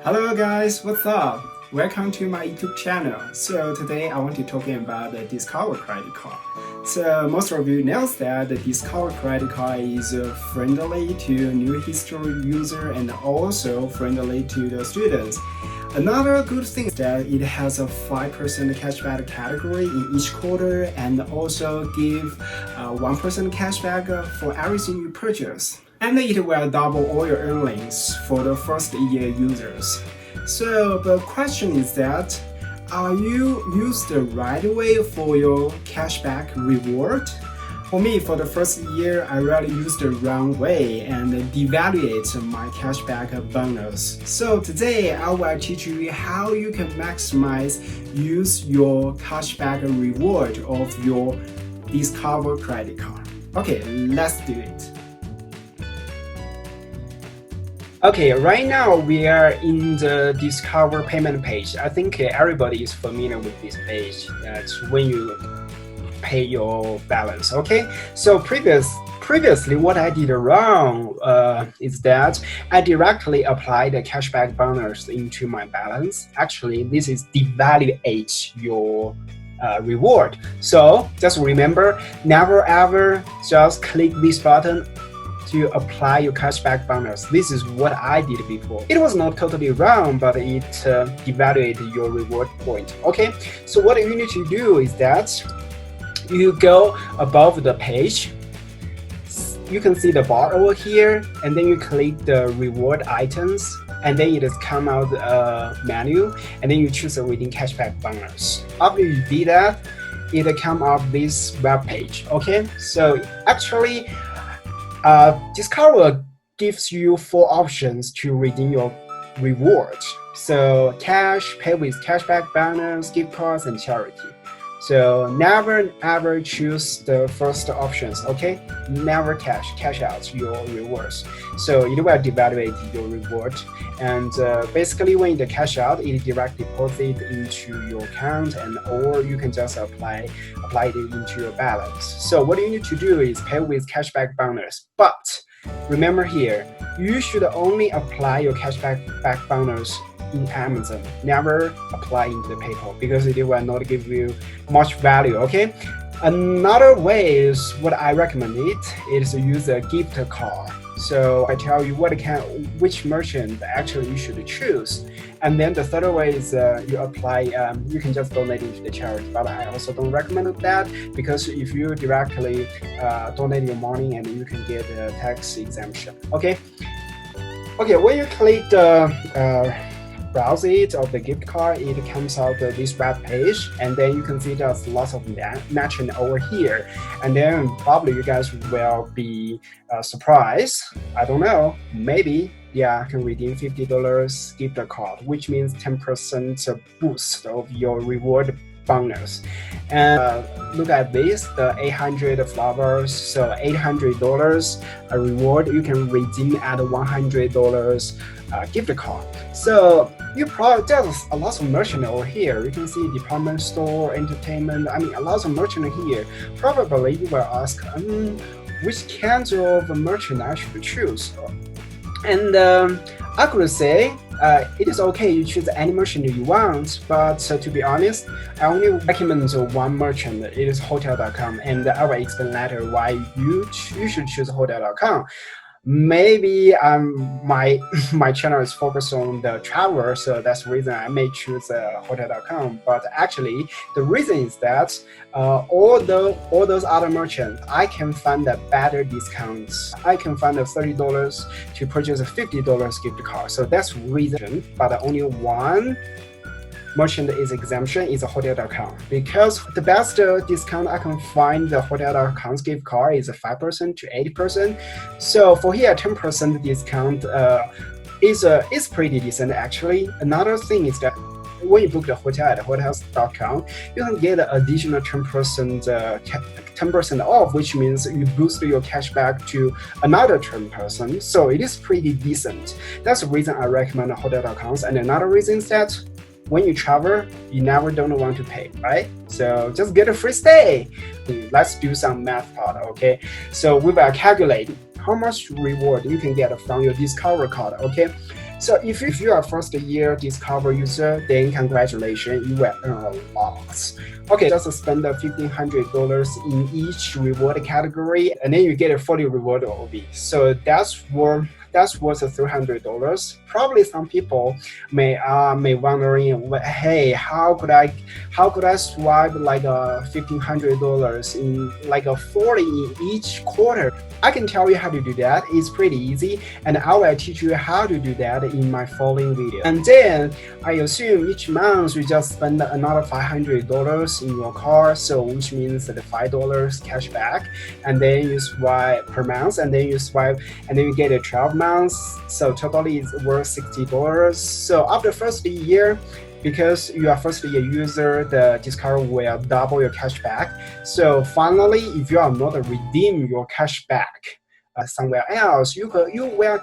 Hello guys, what's up? Welcome to my YouTube channel. So today I want to talk about the Discover credit card. So most of you know that the Discover credit card is friendly to new history user and also friendly to the students. Another good thing is that it has a 5% cashback category in each quarter and also give 1% cashback for everything you purchase. And it will double all your earnings for the first year users. So the question is that, are you used the right way for your cashback reward? For me, for the first year, I really used the wrong way and devaluate my cashback bonus. So today, I will teach you how you can use your cashback reward of your Discover credit card. Okay, let's do it. Okay, right now we are in the Discover payment page. I think everybody is familiar with this page. That's when you pay your balance. Okay, so previously what I did wrong is that I directly applied the cashback bonus into my balance. Actually, this is devaluate your reward. So just remember, never ever just click this button to apply your cashback bonus. This is what I did before. It was not totally wrong, but it devaluated your reward point. Okay, so what you need to do is that you go above the page. You can see the bar over here, and then you click the reward items, and then it has come out menu, and then you choose a redeem cashback bonus. After you do that, it come up this web page. Okay, so actually Discover gives you 4 options to redeem your reward. So cash, pay with cashback bonus, gift cards, and charity. So never ever choose the first options, okay? Never cash out your rewards. So it will devaluate your reward. And basically when you cash out, it direct deposit into your account, and or you can just apply it into your balance. So what you need to do is pay with cashback bonus. But remember here, you should only apply your cashback bonus in Amazon. Never apply into the PayPal because it will not give you much value. Okay. Another way is what I recommend is to use a gift card. So I tell you which merchant actually you should choose. And then the third way is you apply. You can just donate into the charity. But I also don't recommend that because if you directly donate your money, and you can get a tax exemption. Okay. Okay. When you click the browse it of the gift card, it comes out this web page, and then you can see there's lots of matching over here, and then probably you guys will be surprised. I don't know, maybe I can redeem $50 gift card, which means 10% boost of your reward bonus. And look at this, the 800 flowers, so $800 a reward. You can redeem at $100 gift card. So there's a lot of merchant over here. You can see department store, entertainment. I mean, a lot of merchant here. Probably you will ask, which kind of merchant I should choose? And I could say it is okay you choose any merchant you want, but to be honest, I only recommend one merchant. It is Hotel.com, and I will explain later why you should choose Hotel.com. Maybe my channel is focused on the traveler, so that's the reason I may choose Hotel.com. But actually, the reason is that all those other merchants, I can find a better discounts. I can find a $30 to purchase a $50 gift card. So that's the reason. But only one merchant is exemption is Hotel.com, because the best discount I can find the Hotel.com's gift card is 5% to 80%. So for here, 10% discount is pretty decent actually. Another thing is that when you book the hotel at hotels.com, you can get an additional 10% off, which means you boost your cashback to another 10%. So it is pretty decent. That's the reason I recommend Hotel.com. And another reason is that when you travel, you never don't want to pay, right? So just get a free stay. Let's do some math part, okay? So we will calculate how much reward you can get from your Discover card, okay? So if you are first year Discover user, then congratulations, you will earn a lot. Okay, just spend $1,500 in each reward category, and then you get a fully reward OV. So that's worth $300. Probably some people may wondering, hey, how could I swipe like $1,500 in like a 40 in each quarter? I can tell you how to do that. It's pretty easy, and I will teach you how to do that in my following video. And then I assume each month you just spend another $500 in your car, so which means that $5 cash back, and then you swipe per month, and then you get a 12 months, so totally it's worth $60. So after first year, because you are first year user, the Discover will double your cash back. So finally, if you are not redeem your cash back somewhere else, you will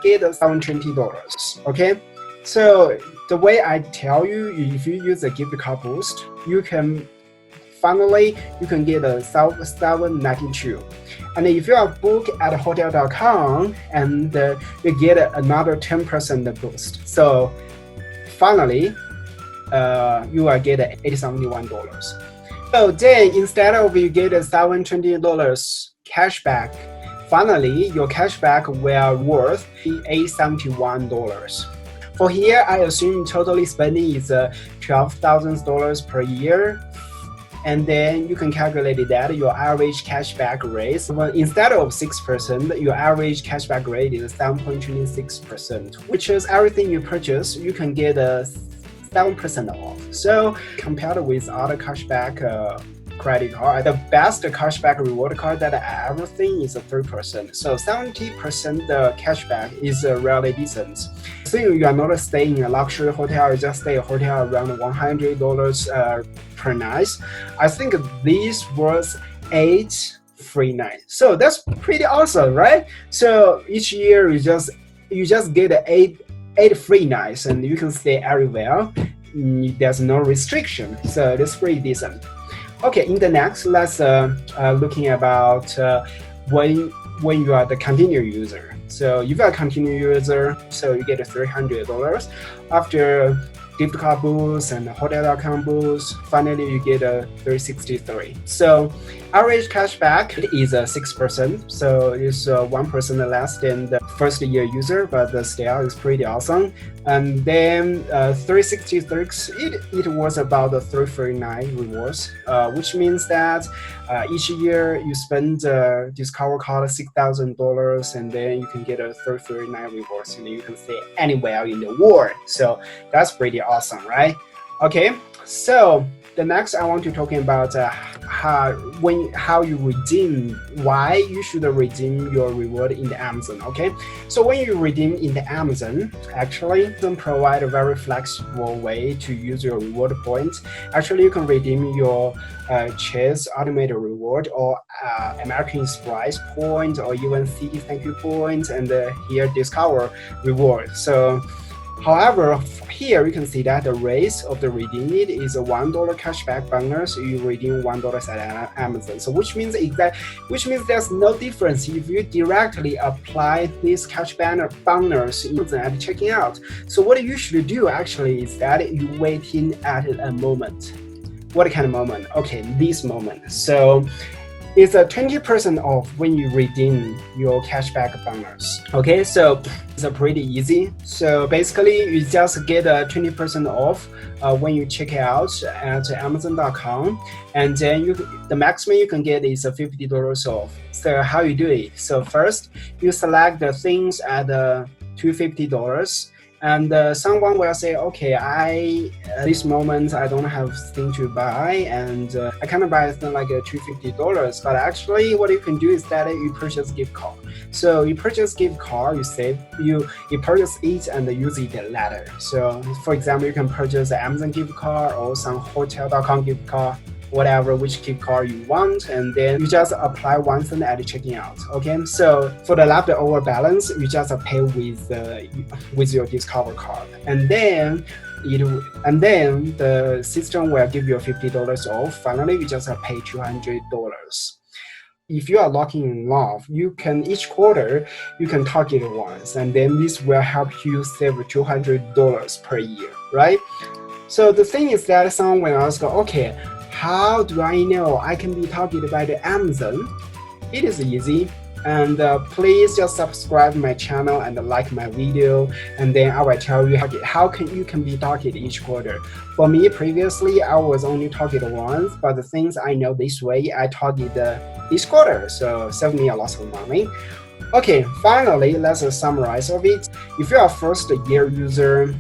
get $720. Okay, so the way I tell you, if you use the gift card boost, you can get a $792. And if you are booked at hotel.com, and you get another 10% boost. So finally, you will get $871. So then instead of you get $720 cash back, finally your cash back will worth $871. For here, I assume totally spending is $12,000 per year. And then you can calculate that your average cashback rate. Well, instead of 6%, your average cashback rate is 7.26%, which is everything you purchase, you can get a 7% off. So compared with other cashback credit card, the best cashback reward card that I ever seen is 3%. So 70% cashback is really decent. So you are not staying in a luxury hotel, you just stay a hotel around $100 per night. I think this was 8 free nights. So that's pretty awesome, right? So each year you just get eight free nights, and you can stay everywhere. There's no restriction, so that's pretty decent. Okay, in the next, let's looking about when you are the continued user. So if you are a continued user, so you get $300 after gift card boost and hotel.com boost. Finally, you get a $363. So average cashback is 6%. So it's 1% less than the first year user, but still is pretty awesome. And then 366, it was about the 339 rewards, which means that each year you spend Discover card $6,000, and then you can get a 339 rewards, and then you can stay anywhere in the world. So that's pretty awesome, right? Okay, so the next I want to talking about how you redeem, why you should redeem your reward in the Amazon. Okay, so when you redeem in the Amazon, actually Amazon provide a very flexible way to use your reward points. Actually, you can redeem your Chase automated reward, or American Express point, or even Citi Thank You points, and here Discover reward. So however, here you can see that the rate of the redeem it is a $1 cashback bonus. You redeem $1 at Amazon. So which means there's no difference if you directly apply this cashback bonus at checking out. So what you should do actually is that you waiting at a moment. What kind of moment? Okay, this moment. So it's a 20% off when you redeem your cashback bonus. Okay, so it's pretty easy. So basically, you just get a 20% off when you check out at Amazon.com, and then the maximum you can get is $50 off. So how you do it? So first, you select the things at $250. And someone will say, okay, at this moment I don't have thing to buy, and I kind of buy something like $250. But actually, what you can do is that you purchase gift card. So you purchase gift card, you purchase it and use it later. So for example, you can purchase an Amazon gift card or some hotel.com gift card, whatever which gift card you want, and then you just apply $1 at checking out. Okay, so for the leftover balance, you just pay with your Discover card, and then the system will give you $50 off. Finally, you just pay $200. if you are locking in love, you can each quarter you can target once, and then this will help you save $200 per year, right? So the thing is that someone will ask, okay, how do I know I can be targeted by the Amazon? It is easy. And please just subscribe my channel and like my video, and then I will tell you how you can be targeted each quarter. For me, previously I was only targeted once, but the things I know this way, I target each quarter, so save me a lot of money. Okay, finally, let's summarize of it. If you are a first-year user,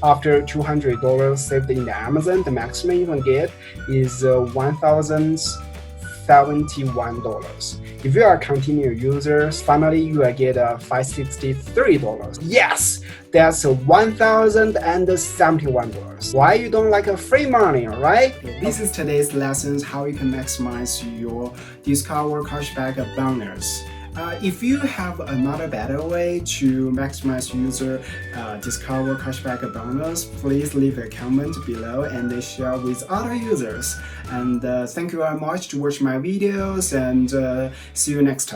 after $200 saved in the Amazon, the maximum you can get is $1,071. If you are a continued user, finally you will get $563. Yes, that's $1,071. Why you don't like a free money, right? This is today's lessons how you can maximize your Discover cashback bonus. If you have another better way to maximize user Discover cashback bonus, please leave a comment below and share with other users. And thank you very much to watch my videos, and see you next time.